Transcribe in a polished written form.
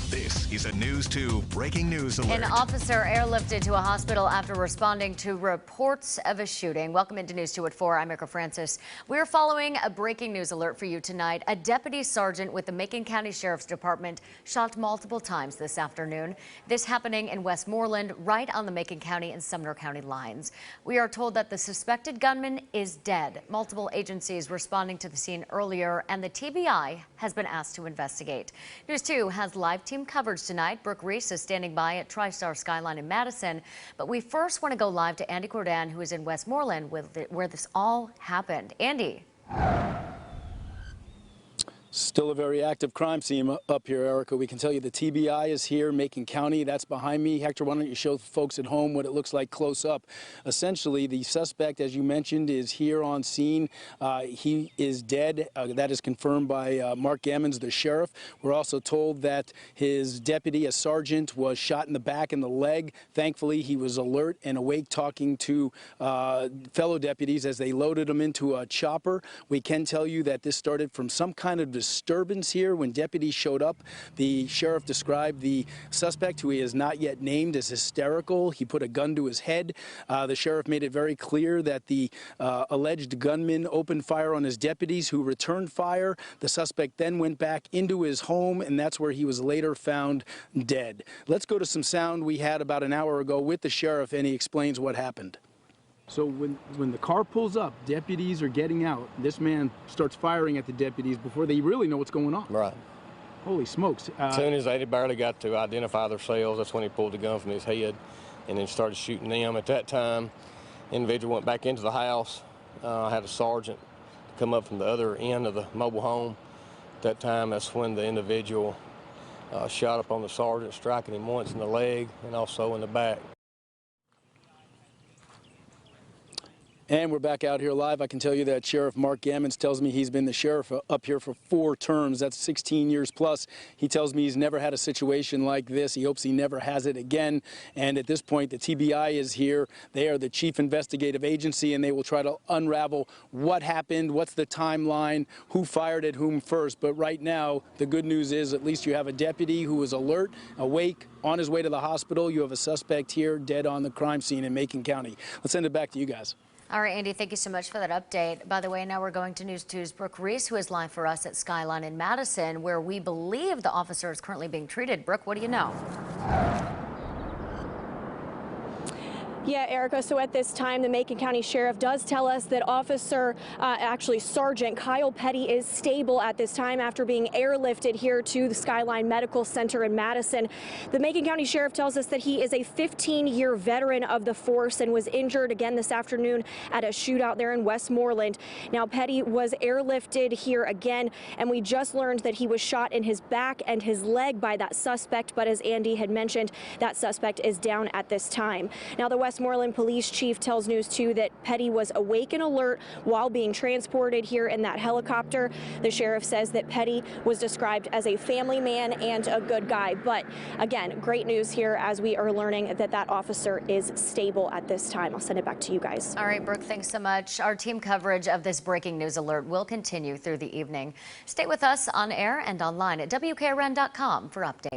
This is a News 2 breaking news alert. An officer airlifted to a hospital after responding to reports of a shooting. Welcome into News 2 at 4. I'm Erica Francis. We're following a breaking news alert for you tonight. A deputy sergeant with the Macon County Sheriff's Department shot multiple times this afternoon. This happening in Westmoreland, right on the Macon County and Sumner County lines. We are told that the suspected gunman is dead. Multiple agencies responding to the scene earlier, and the TBI has been asked to investigate. News 2 has live team coverage tonight. Brooke Reese is standing by at TRISTAR SKYLINE in Madison. But we first want to go live to Andy Cordan, who is in Westmoreland, where this all happened. Andy. Still a very active crime scene up here, Erica. We can tell you the TBI is here, Macon County. That's behind me. Hector, why don't you show folks at home what it looks like close up? Essentially, the suspect, as you mentioned, is here on scene. He is dead. That is confirmed by Mark GAMMONS, the sheriff. We're also told that his deputy, a sergeant, was shot in the back and the leg. Thankfully, he was alert and awake, talking to fellow deputies as they loaded him into a chopper. We can tell you that this started from some kind of disturbance here when deputies showed up. The sheriff described the suspect, who he has not yet named, as hysterical. He put a gun to his head. The sheriff made it very clear that the alleged gunman opened fire on his deputies, who returned fire. The suspect then went back into his home, and that's where he was later found dead. Let's go to some sound we had about an hour ago with the sheriff, and he explains what happened. So when the car pulls up, deputies are getting out. This man starts firing at the deputies before they really know what's going on. Right. Holy smokes. As soon as they barely got to identify themselves, that's when he pulled the gun from his head and then started shooting them. At that time, the individual went back into the house. I had a sergeant come up from the other end of the mobile home. At that time, that's when the individual shot up on the sergeant, striking him once in the leg and also in the back. And we're back out here live. I can tell you that Sheriff Mark GAMMONS tells me he's been the sheriff up here for 4 terms. That's 16 years plus. He tells me he's never had a situation like this. He hopes he never has it again. And at this point, the TBI is here. They are the chief investigative agency, and they will try to unravel what happened, what's the timeline, who fired at whom first. But right now, the good news is at least you have a deputy who is alert, awake, on his way to the hospital. You have a suspect here dead on the crime scene in Macon County. Let's send it back to you guys. All right, Andy, thank you so much for that update. By the way, now we're going to News 2's Brooke Reese, who is live for us at SKYLINE in Madison, where we believe the officer is currently being treated. Brooke, what do you know? Yeah, Erica, so at this time, the Macon County Sheriff does tell us that actually Sergeant Kyle Petty is stable at this time after being airlifted here to the SKYLINE Medical Center in Madison. The Macon County Sheriff tells us that he is a 15-year veteran of the force and was injured again this afternoon at a shootout there in Westmoreland. Now, Petty was airlifted here again, and we just learned that he was shot in his back and his leg by that suspect, but as Andy had mentioned, that suspect is down at this time. Now, the Westmoreland Police Chief tells News 2 that Petty was awake and alert while being transported here in that helicopter. The sheriff says that Petty was described as a family man and a good guy. But again, great news here as we are learning that that officer is stable at this time. I'll send it back to you guys. All right, Brooke, thanks so much. Our team coverage of this breaking news alert will continue through the evening. Stay with us on air and online at WKRN.com for updates.